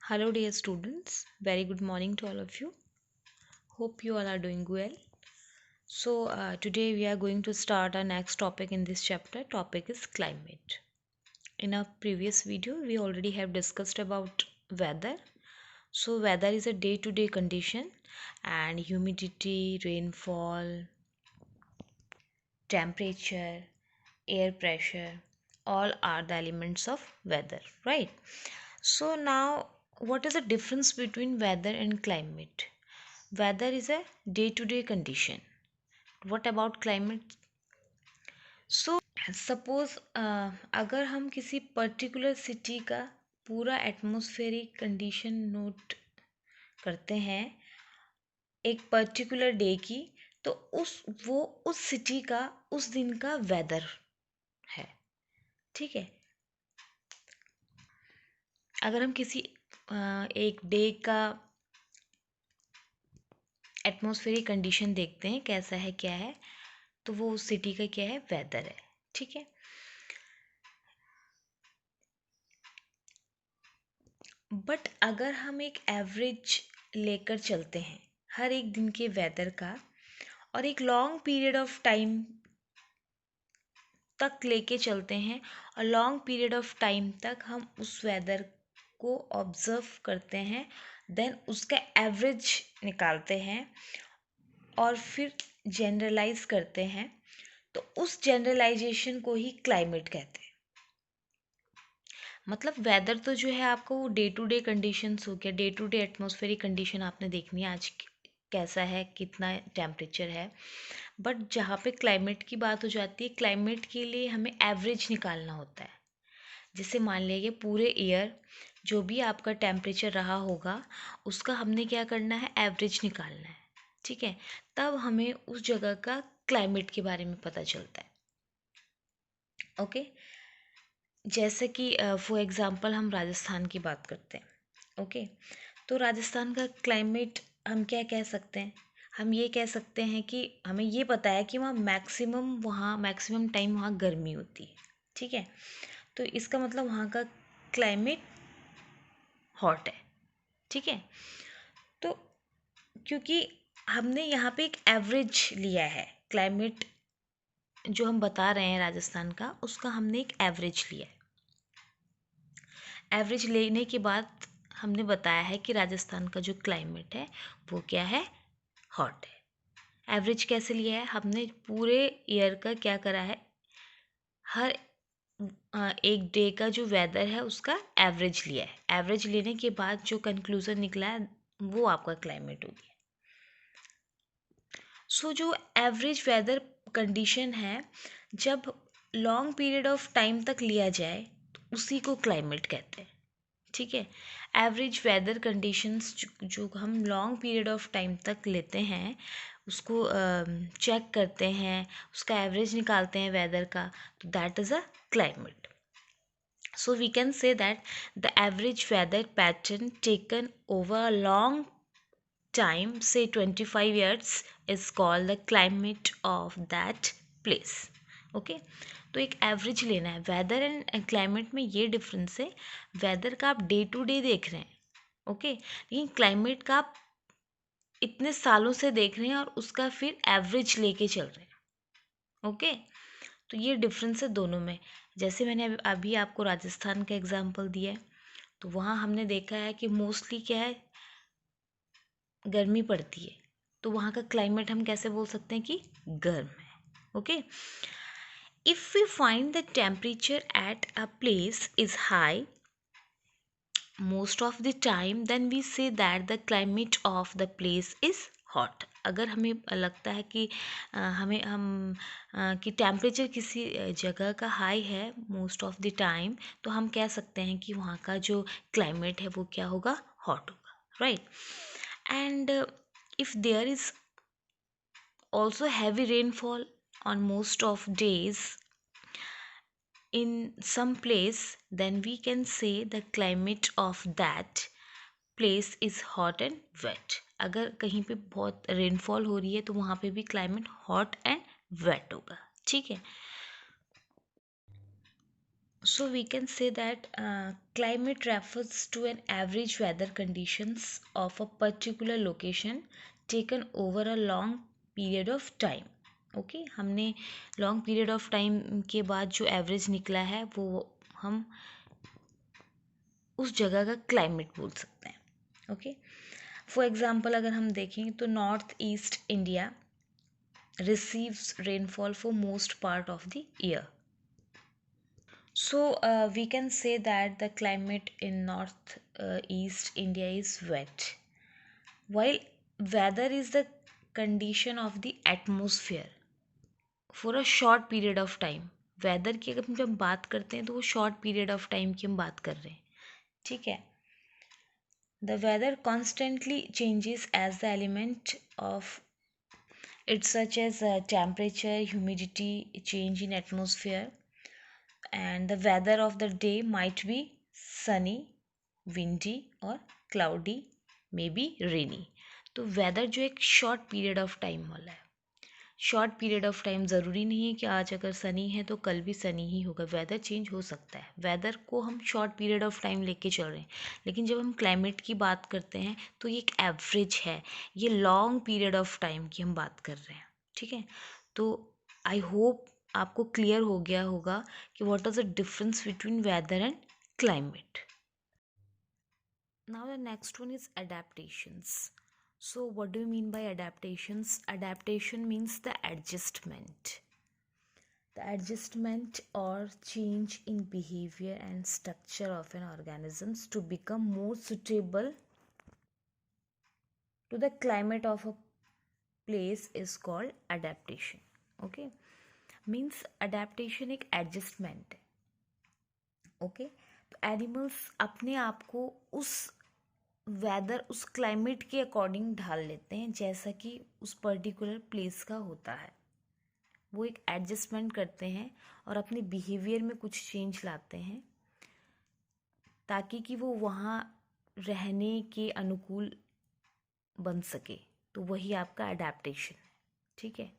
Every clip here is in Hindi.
Hello, dear students. Very good morning to all of you. Hope you all are doing well. Today we are going to start our next topic in this chapter. Topic is climate. In our previous video, we already have discussed about weather. So, weather is a day-to-day condition, and humidity, rainfall, temperature, air pressure, all are the elements of weather, right? So now, what is the difference between weather and climate? Weather is a day to day condition. What about climate? So suppose अगर हम किसी पर्टिकुलर सिटी का पूरा एटमॉस्फेरिक कंडीशन नोट करते हैं एक पर्टिकुलर डे की, तो वो उस सिटी का उस दिन का वेदर है। ठीक है, अगर हम किसी एक डे का एटमॉस्फेरिक कंडीशन देखते हैं कैसा है क्या है, तो वो उस सिटी का क्या है, वेदर है। ठीक है, बट अगर हम एक एवरेज लेकर चलते हैं हर एक दिन के वेदर का और एक लॉन्ग पीरियड ऑफ टाइम तक लेके चलते हैं और लॉन्ग पीरियड ऑफ टाइम तक हम उस वेदर को ऑब्जर्व करते हैं, देन उसका एवरेज निकालते हैं और फिर जनरलाइज करते हैं, तो उस जनरलाइजेशन को ही क्लाइमेट कहते हैं। मतलब वेदर तो जो है आपको वो डे टू डे कंडीशंस हो गया, day to day atmospheric condition आपने देखनी है, आज कैसा है, कितना टेम्परेचर है। बट जहाँ पे क्लाइमेट की बात हो जाती है, क्लाइमेट के लिए हमें एवरेज निकालना होता है। जैसे मान लीजिए पूरे ईयर जो भी आपका टेम्परेचर रहा होगा उसका हमने क्या करना है, एवरेज निकालना है। ठीक है, तब हमें उस जगह का क्लाइमेट के बारे में पता चलता है। ओके, जैसे कि फॉर एग्ज़ाम्पल हम राजस्थान की बात करते हैं। ओके, तो राजस्थान का क्लाइमेट हम क्या कह सकते हैं, हम ये कह सकते हैं कि हमें ये पता है कि वहाँ मैक्सिमम टाइम वहाँ गर्मी होती है। ठीक है, तो इसका मतलब वहाँ का क्लाइमेट हॉट है। ठीक है, तो क्योंकि हमने यहाँ पे एक एवरेज लिया है, क्लाइमेट जो हम बता रहे हैं राजस्थान का, उसका हमने एक एवरेज लिया है। एवरेज लेने के बाद हमने बताया है कि राजस्थान का जो क्लाइमेट है वो क्या है, हॉट है। एवरेज कैसे लिया है, हमने पूरे ईयर का क्या करा है, हर एक डे का जो वेदर है उसका एवरेज लिया है। एवरेज लेने के बाद जो कंक्लूजन निकला है वो आपका क्लाइमेट हो गया। सो जो एवरेज वेदर कंडीशन है, जब लॉन्ग पीरियड ऑफ टाइम तक लिया जाए तो उसी को क्लाइमेट कहते हैं। ठीक है, एवरेज वेदर कंडीशंस जो हम लॉन्ग पीरियड ऑफ टाइम तक लेते हैं, उसको चेक करते हैं, उसका एवरेज निकालते हैं वेदर का, तो that is a climate. So we can say that the average weather pattern taken over a long time, say 25 years, is called the climate of that place. Okay, तो एक एवरेज लेना है। वेदर एंड क्लाइमेट में ये डिफरेंस है, वेदर का आप डे टू डे देख रहे हैं, ओके, लेकिन क्लाइमेट का आप इतने सालों से देख रहे हैं और उसका फिर एवरेज लेके चल रहे हैं। ओके, तो ये डिफरेंस है दोनों में। जैसे मैंने अभी आपको राजस्थान का एग्जांपल दिया है, तो वहाँ हमने देखा है कि मोस्टली क्या है, गर्मी पड़ती है, तो वहाँ का क्लाइमेट हम कैसे बोल सकते हैं कि गर्म है। Okay, if we find the temperature at a place is high most of the time, then we say that the climate of the place is hot. अगर हमें लगता है कि कि टेम्परेचर किसी जगह का हाई है मोस्ट ऑफ द टाइम, तो हम कह सकते हैं कि वहाँ का जो क्लाइमेट है वो क्या होगा, हॉट होगा, right. And if there is also heavy rainfall on most of days in some place, then we can say the climate of that place is hot and wet. अगर कहीं पे बहुत रेनफॉल हो रही है तो वहाँ पे भी क्लाइमेट हॉट एंड वेट होगा। ठीक है, So we can say that climate refers to an average weather conditions of a particular location taken over a long period of time. Okay हमने लॉन्ग पीरियड ऑफ टाइम के बाद जो एवरेज निकला है वो हम उस जगह का क्लाइमेट बोल सकते हैं. ओके फॉर एग्जांपल अगर हम देखें तो north east India receives rainfall for most part of the year. So we can say that the climate in north east India is wet. While weather is the condition of the atmosphere for a short period of time. Weather की अगर हम बात करते हैं तो वो शॉर्ट पीरियड ऑफ टाइम की हम बात कर रहे हैं. ठीक है. The weather constantly changes as the element of it's such as temperature, humidity, change in atmosphere, and the weather of the day might be sunny, windy or cloudy, maybe rainy. तो वेदर जो एक शॉर्ट पीरियड ऑफ टाइम वाला है. शॉर्ट पीरियड ऑफ टाइम ज़रूरी नहीं है कि आज अगर सनी है तो कल भी सनी ही होगा. वेदर चेंज हो सकता है. वेदर को हम शॉर्ट पीरियड ऑफ टाइम लेके चल रहे हैं, लेकिन जब हम क्लाइमेट की बात करते हैं तो ये एक एवरेज है. ये लॉन्ग पीरियड ऑफ टाइम की हम बात कर रहे हैं. ठीक है. तो आई होप आपको क्लियर हो गया होगा कि what is the difference between weather and climate. Now the next one is adaptations. So what do you mean by adaptations? Adaptation means the adjustment. The adjustment or change in behavior and structure of an organisms to become more suitable to the climate of a place is called adaptation. Okay? Means adaptation एक adjustment है. Okay? तो एनिमल्स अपने आप को उस वेदर उस क्लाइमेट के अकॉर्डिंग ढाल लेते हैं जैसा कि उस पर्टिकुलर प्लेस का होता है. वो एक एडजस्टमेंट करते हैं और अपने बिहेवियर में कुछ चेंज लाते हैं ताकि कि वो वहाँ रहने के अनुकूल बन सके. तो वही आपका एडेप्टेशन. ठीक है.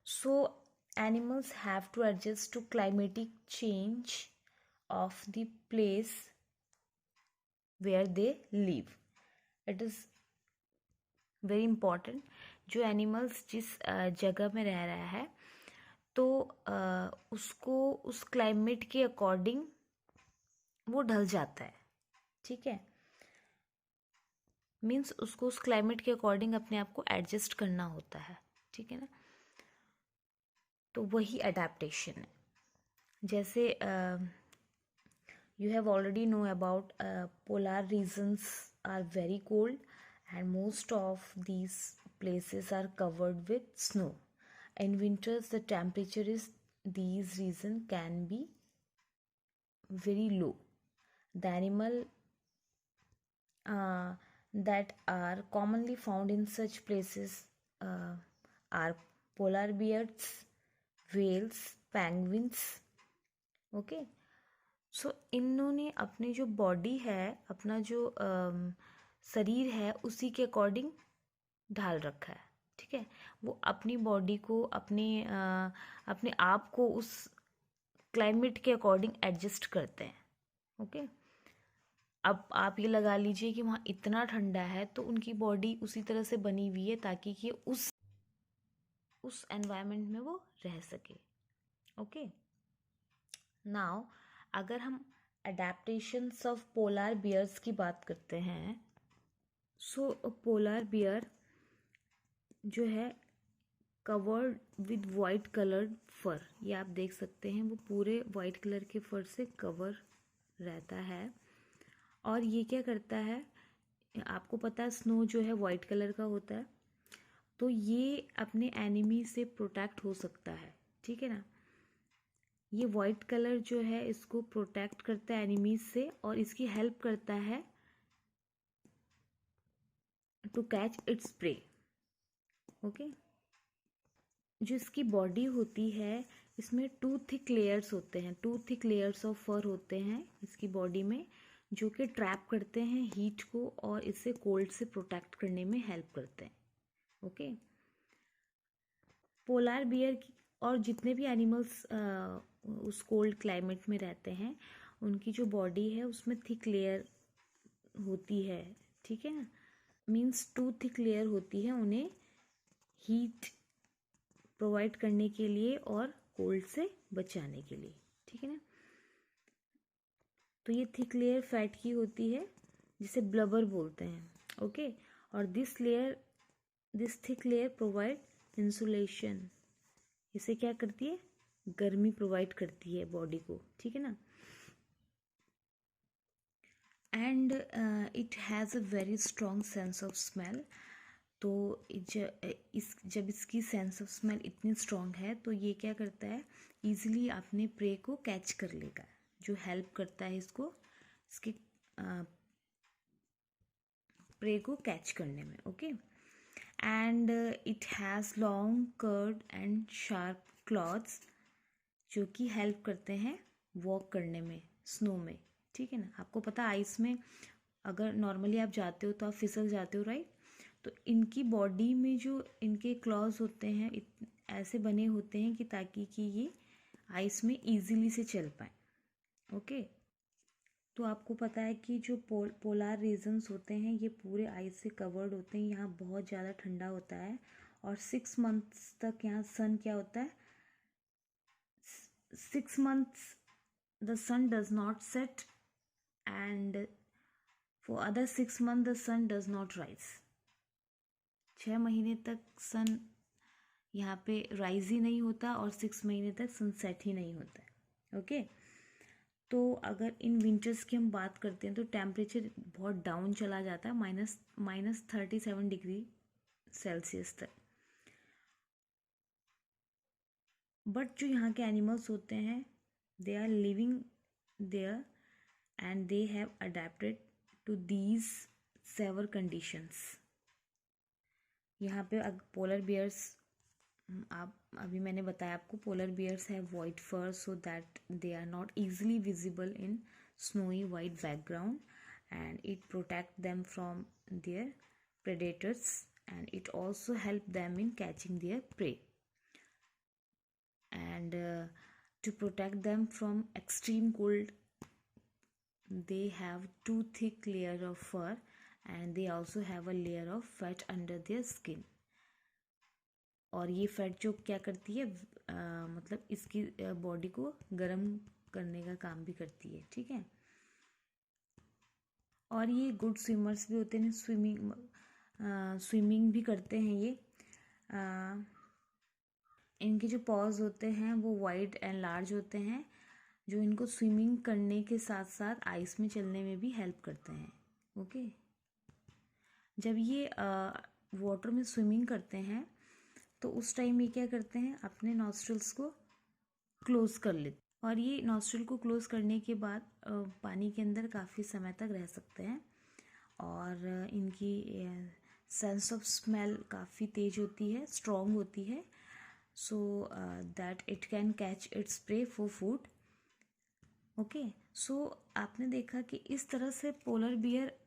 So animals have to adjust to climatic change of the place where they live. It is very important. जो एनिमल्स जिस जगह में रह रहा है तो उसको उस क्लाइमेट के अकॉर्डिंग वो ढल जाता है. ठीक है. मीन्स उसको उस क्लाइमेट के अकॉर्डिंग अपने आप को एडजस्ट करना होता है. ठीक है ना. तो वही अडेप्टेशन है. जैसे you have already know about polar regions are very cold and most of these places are covered with snow. In winters the temperature is these regions can be very low. The animal that are commonly found in such places are polar bears, whales, penguins. Okay. सो इन्होंने अपने जो बॉडी है अपना जो शरीर है उसी के अकॉर्डिंग ढाल रखा है. ठीक है. वो अपनी बॉडी को अपने आप को उस क्लाइमेट के अकॉर्डिंग एडजस्ट करते हैं. ओके. अब आप ये लगा लीजिए कि वहाँ इतना ठंडा है तो उनकी बॉडी उसी तरह से बनी हुई है ताकि कि उस एनवायरनमेंट में वो रह सके. ओके. नाउ अगर हम अडेप्टेशंस ऑफ पोलर बियर्स की बात करते हैं सो पोलर बियर जो है कवर्ड विद वाइट कलर्ड फर. ये आप देख सकते हैं वो पूरे वाइट कलर के फर से कवर रहता है. और ये क्या करता है आपको पता है स्नो जो है वाइट कलर का होता है तो ये अपने एनिमी से प्रोटेक्ट हो सकता है. ठीक है ना. ये वाइट कलर जो है इसको प्रोटेक्ट करता है एनिमीज से और इसकी हेल्प करता है to catch its prey. Okay. जो इसकी बॉडी होती है इसमें 2 थिक लेयर्स होते हैं. 2 थिक लेयर्स ऑफ फर होते हैं इसकी बॉडी में जो कि ट्रैप करते हैं हीट को और इसे कोल्ड से प्रोटेक्ट करने में हेल्प करते हैं. ओके. पोलर बियर और जितने भी एनिमल्स उस कोल्ड क्लाइमेट में रहते हैं, उनकी जो बॉडी है उसमें थिक लेयर होती है, ठीक है ना, मीन्स टू थिक लेयर होती है उन्हें हीट प्रोवाइड करने के लिए और कोल्ड से बचाने के लिए, ठीक है ना। तो ये थिक लेयर फैट की होती है जिसे ब्लबर बोलते हैं, ओके। और this thick layer provide insulation, इसे क्या करती है, गर्मी प्रोवाइड करती है बॉडी को, ठीक है ना। And it has a very strong sense of smell. तो जब इसकी सेंस ऑफ स्मेल इतनी स्ट्रॉन्ग है तो ये क्या करता है, ईजिली अपने प्रे को कैच कर लेगा, जो हेल्प करता है इसके प्रे को कैच करने में, okay. And it has long curved and sharp claws, जो कि हेल्प करते हैं वॉक करने में स्नो में, ठीक है ना। आपको पता आइस में अगर नॉर्मली आप जाते हो तो आप फिसल जाते हो, राइट। तो इनकी बॉडी में जो इनके क्लॉज होते हैं ऐसे बने होते हैं कि ताकि कि ये आइस में इजीली से चल पाए, ओके। तो आपको पता है कि जो पोलार रीजन्स होते हैं ये पूरे आइस से कवर्ड होते हैं, यहाँ बहुत ज़्यादा ठंडा होता है और 6 मंथ्स तक यहाँ सन क्या होता है, 6 months the sun does not set and for other 6 months the sun does not rise। 6 महीने तक सन यहाँ पे राइज ही नहीं होता और 6 महीने तक सनसेट ही नहीं होता है, ओके। तो अगर इन विंटर्स की हम बात करते हैं तो टेम्परेचर बहुत डाउन चला जाता है, -37 डिग्री सेल्सियस तक। बट जो यहाँ के एनिमल्स होते हैं they are living there and they have adapted to these severe conditions. यहाँ पे पोलर बियर्स, आप अभी मैंने बताया आपको, polar bears have white fur so that they are not easily visible in snowy white background, and it protect them from their predators and it also help them in catching their prey, and to protect them from extreme cold they have too thick layer of fur and they also have a layer of fat under their skin। और ये फैट जो क्या करती है, मतलब इसकी बॉडी को गर्म करने का काम भी करती है, ठीक है। और ये गुड स्विमर्स भी होते हैं, स्विमिंग भी करते हैं ये। इनके जो पॉज होते हैं वो वाइड एंड लार्ज होते हैं, जो इनको स्विमिंग करने के साथ साथ आइस में चलने में भी हेल्प करते हैं, ओके। जब ये वाटर में स्विमिंग करते हैं तो उस टाइम ये क्या करते हैं, अपने नॉस्ट्रल्स को क्लोज कर लेते हैं और ये नॉस्ट्रल को क्लोज करने के बाद पानी के अंदर काफ़ी समय तक रह सकते हैं। और इनकी सेंस ऑफ स्मेल काफ़ी तेज होती है, स्ट्रॉन्ग होती है, so that it can catch its prey for food, okay. So आपने देखा कि इस तरह से पोलर बियर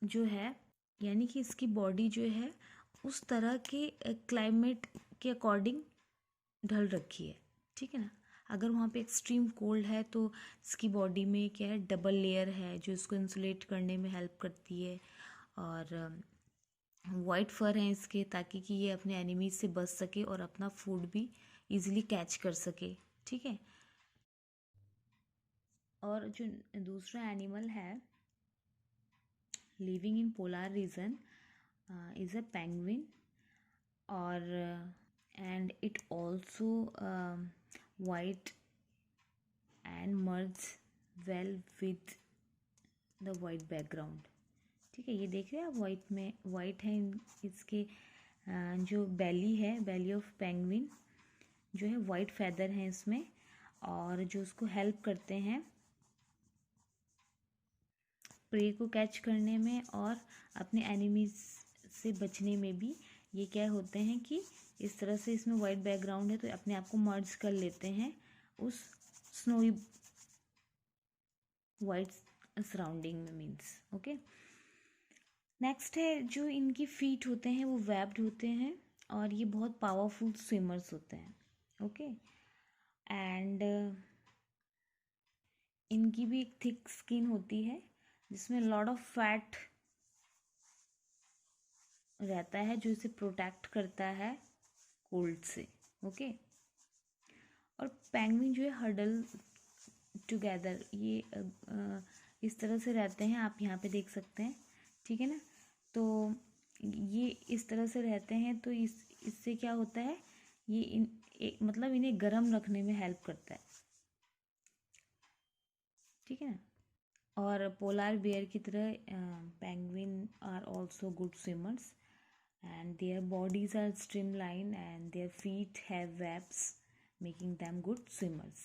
जो है, यानी कि इसकी बॉडी जो है उस तरह के क्लाइमेट के अकॉर्डिंग ढल रखी है, ठीक है ना। अगर वहाँ पे एक्सट्रीम कोल्ड है तो इसकी बॉडी में क्या है, डबल लेयर है जो इसको इंसुलेट करने में हेल्प करती है, और वाइट फर हैं इसके ताकि कि ये अपने एनिमीज से बच सके और अपना फूड भी इजीली कैच कर सके, ठीक है। और जो दूसरा एनिमल है living in polar region is a penguin, और and it also white and merge well with the white background, ठीक है। ये देख रहे हैं आप, वाइट में वाइट है इसके जो बैली है, बैली ऑफ पेंगुइन जो है वाइट फैदर हैं इसमें, और जो उसको हेल्प करते हैं प्रे को कैच करने में और अपने एनिमीज से बचने में भी। ये क्या होते हैं कि इस तरह से इसमें वाइट बैकग्राउंड है तो अपने आप को मर्ज कर लेते हैं उस स्नोई वाइट सराउंडिंग में, मीन्स, ओके। नेक्स्ट है जो इनकी फीट होते हैं वो वेब्ड होते हैं और ये बहुत पावरफुल स्विमर्स होते हैं, ओके। एंड इनकी भी एक थिक स्किन होती है जिसमें लॉट ऑफ फैट रहता है जो इसे प्रोटेक्ट करता है कोल्ड से। ओके। और पेंगुइन जो है हडल टुगेदर, ये इस तरह से रहते हैं, आप यहाँ पे देख सकते हैं, ठीक है ना। तो ये इस तरह से रहते हैं, तो इससे क्या होता है, ये मतलब इन्हें गर्म रखने में हेल्प करता है, ठीक है ना। और पोलार बियर की तरह penguin are also good swimmers and their bodies are streamlined and their feet have webs making them good swimmers.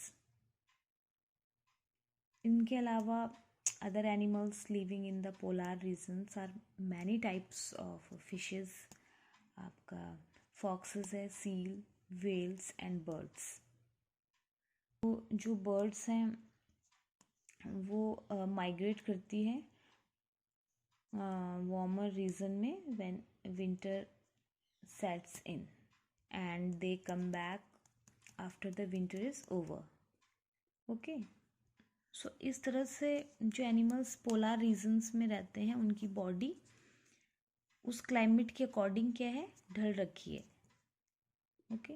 इनके अलावा other animals living in the polar regions are many types of fishes. आपका foxes है, seal, whales and birds. तो जो birds हैं वो migrate करती हैं warmer region में when winter sets in and they come back after the winter is over. Okay. So इस तरह से जो एनिमल्स पोलर रीजन्स में रहते हैं उनकी बॉडी उस क्लाइमेट के अकॉर्डिंग क्या है, ढल रखी है। ओके।